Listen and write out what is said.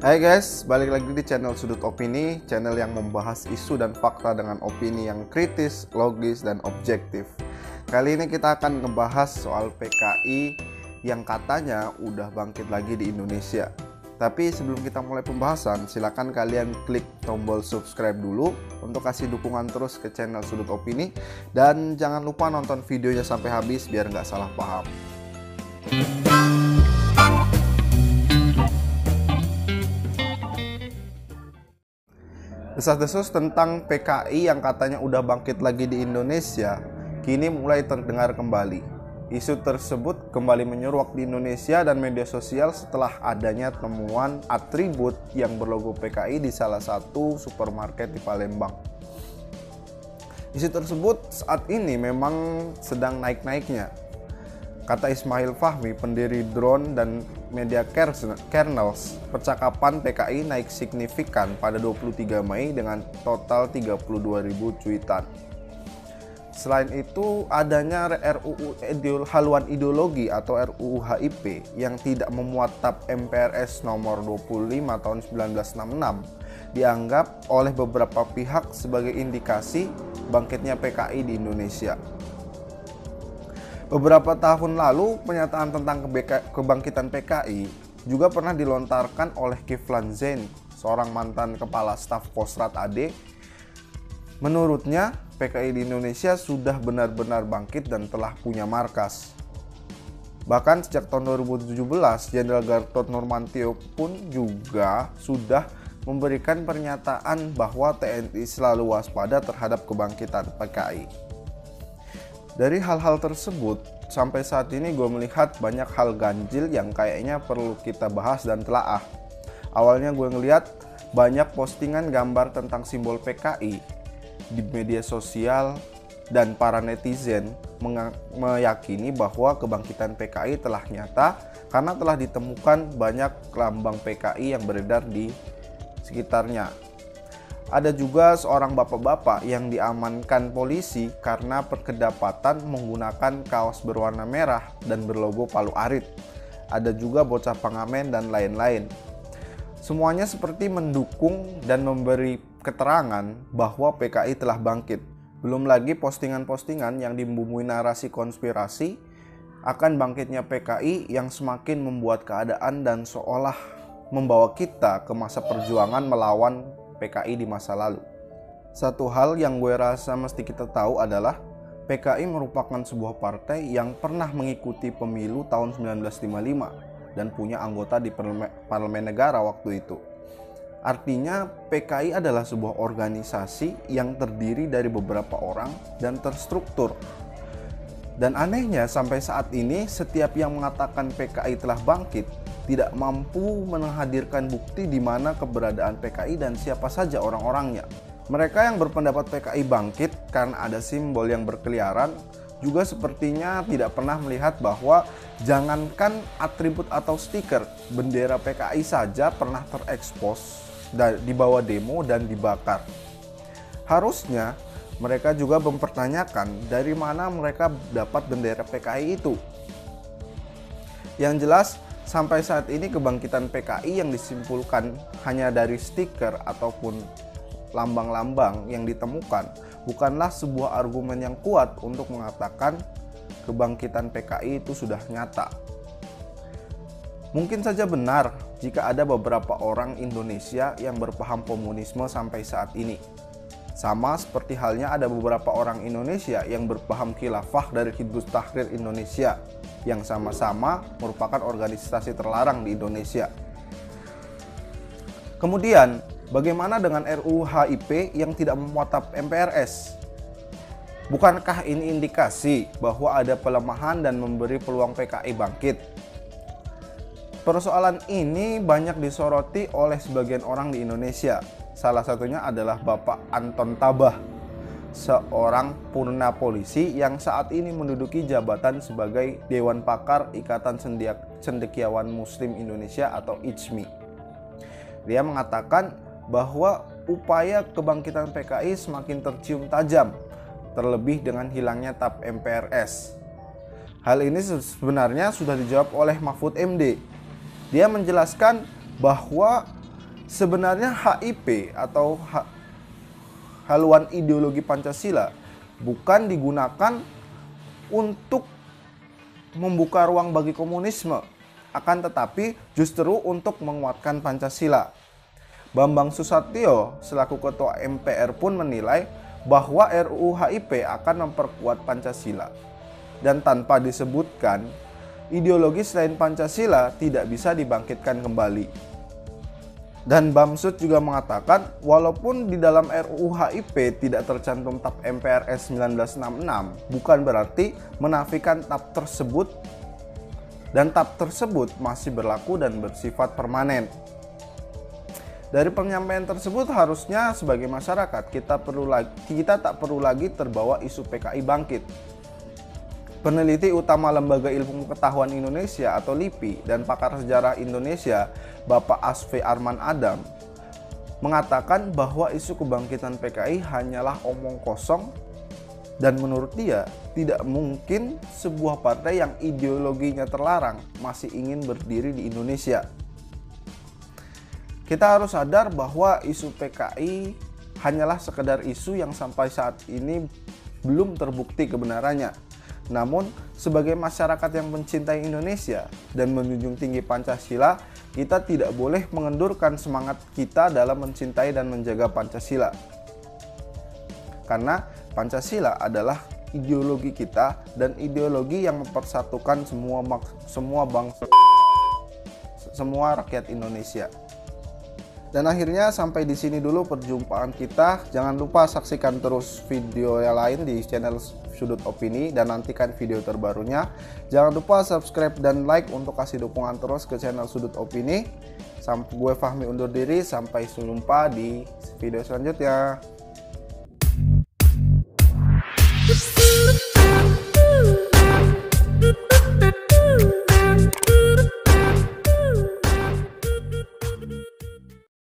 Hai guys, balik lagi di channel Sudut Opini, channel yang membahas isu dan fakta dengan opini yang kritis, logis, dan objektif. Kali ini kita akan ngebahas soal PKI yang katanya udah bangkit lagi di Indonesia. Tapi sebelum kita mulai pembahasan, silakan kalian klik tombol subscribe dulu untuk kasih dukungan terus ke channel Sudut Opini. Dan jangan lupa nonton videonya sampai habis biar nggak salah paham. Desas-desus tentang PKI yang katanya udah bangkit lagi di Indonesia kini mulai terdengar kembali. Isu tersebut kembali menyeruak di Indonesia dan media sosial setelah adanya temuan atribut yang berlogo PKI di salah satu supermarket di Palembang. Isu tersebut saat ini memang sedang naik-naiknya. Kata Ismail Fahmi, pendiri Drone dan Media Kernels, percakapan PKI naik signifikan pada 23 Mei dengan total 32.000 cuitan. Selain itu, adanya RUU haluan ideologi atau RUU HIP yang tidak memuat TAP MPRS nomor 25 tahun 1966 dianggap oleh beberapa pihak sebagai indikasi bangkitnya PKI di Indonesia. Beberapa tahun lalu, pernyataan tentang kebangkitan PKI juga pernah dilontarkan oleh Kiflan Zain, seorang mantan kepala staf Kostrad AD. Menurutnya, PKI di Indonesia sudah benar-benar bangkit dan telah punya markas. Bahkan sejak tahun 2017, Jenderal Gatot Nurmantio pun juga sudah memberikan pernyataan bahwa TNI selalu waspada terhadap kebangkitan PKI. Dari hal-hal tersebut, sampai saat ini gue melihat banyak hal ganjil yang kayaknya perlu kita bahas dan telaah. Awalnya gue ngelihat banyak postingan gambar tentang simbol PKI di media sosial dan para netizen meyakini bahwa kebangkitan PKI telah nyata karena telah ditemukan banyak lambang PKI yang beredar di sekitarnya. Ada juga seorang bapak-bapak yang diamankan polisi karena kedapatan menggunakan kaos berwarna merah dan berlogo Palu Arit. Ada juga bocah pengamen dan lain-lain. Semuanya seperti mendukung dan memberi keterangan bahwa PKI telah bangkit. Belum lagi postingan-postingan yang dibumbui narasi konspirasi akan bangkitnya PKI yang semakin membuat keadaan dan seolah membawa kita ke masa perjuangan melawan PKI di masa lalu. Satu hal yang gue rasa mesti kita tahu adalah PKI merupakan sebuah partai yang pernah mengikuti pemilu tahun 1955 dan punya anggota di parlemen negara waktu itu. Artinya PKI adalah sebuah organisasi yang terdiri dari beberapa orang dan terstruktur. Dan anehnya sampai saat ini setiap yang mengatakan PKI telah bangkit tidak mampu menghadirkan bukti di mana keberadaan PKI dan siapa saja orang-orangnya. Mereka yang berpendapat PKI bangkit karena ada simbol yang berkeliaran juga sepertinya tidak pernah melihat bahwa jangankan atribut atau stiker, bendera PKI saja pernah terekspos di bawah demo dan dibakar. Harusnya mereka juga mempertanyakan dari mana mereka dapat bendera PKI itu. Yang jelas, sampai saat ini kebangkitan PKI yang disimpulkan hanya dari stiker ataupun lambang-lambang yang ditemukan bukanlah sebuah argumen yang kuat untuk mengatakan kebangkitan PKI itu sudah nyata. Mungkin saja benar jika ada beberapa orang Indonesia yang berpaham komunisme sampai saat ini. Sama seperti halnya ada beberapa orang Indonesia yang berpaham khilafah dari Hizbut Tahrir Indonesia yang sama-sama merupakan organisasi terlarang di Indonesia. Kemudian, bagaimana dengan RUU HIP yang tidak memuat TAP MPRS? Bukankah ini indikasi bahwa ada pelemahan dan memberi peluang PKI bangkit? Persoalan ini banyak disoroti oleh sebagian orang di Indonesia. Salah satunya adalah Bapak Anton Tabah, seorang purna polisi yang saat ini menduduki jabatan sebagai Dewan Pakar Ikatan Cendekiawan Muslim Indonesia atau ICMI. Dia mengatakan bahwa upaya kebangkitan PKI semakin tercium tajam, terlebih dengan hilangnya TAP MPRS. Hal ini sebenarnya sudah dijawab oleh Mahfud MD. Dia menjelaskan bahwa Sebenarnya HIP atau haluan ideologi Pancasila bukan digunakan untuk membuka ruang bagi komunisme, akan tetapi justru untuk menguatkan Pancasila. Bambang Susatyo selaku Ketua MPR pun menilai bahwa RUU HIP akan memperkuat Pancasila. Dan tanpa disebutkan, ideologi selain Pancasila tidak bisa dibangkitkan kembali. Dan Bamsud juga mengatakan, walaupun di dalam RUU HIP tidak tercantum TAP MPRS 1966, bukan berarti menafikan TAP tersebut, dan TAP tersebut masih berlaku dan bersifat permanen. Dari penyampaian tersebut harusnya sebagai masyarakat kita tak perlu lagi terbawa isu PKI bangkit. Peneliti utama Lembaga Ilmu Pengetahuan Indonesia atau LIPI dan pakar sejarah Indonesia Bapak Asfi Arman Adam mengatakan bahwa isu kebangkitan PKI hanyalah omong kosong, dan menurut dia tidak mungkin sebuah partai yang ideologinya terlarang masih ingin berdiri di Indonesia. Kita harus sadar bahwa isu PKI hanyalah sekedar isu yang sampai saat ini belum terbukti kebenarannya. Namun, sebagai masyarakat yang mencintai Indonesia dan menjunjung tinggi Pancasila, kita tidak boleh mengendurkan semangat kita dalam mencintai dan menjaga Pancasila. Karena Pancasila adalah ideologi kita dan ideologi yang mempersatukan semua rakyat Indonesia. Dan akhirnya sampai di sini dulu perjumpaan kita. Jangan lupa saksikan terus video yang lain di channel Sudut Opini dan nantikan video terbarunya. Jangan lupa subscribe dan like untuk kasih dukungan terus ke channel Sudut Opini. Gue Fahmi undur diri, sampai jumpa di video selanjutnya.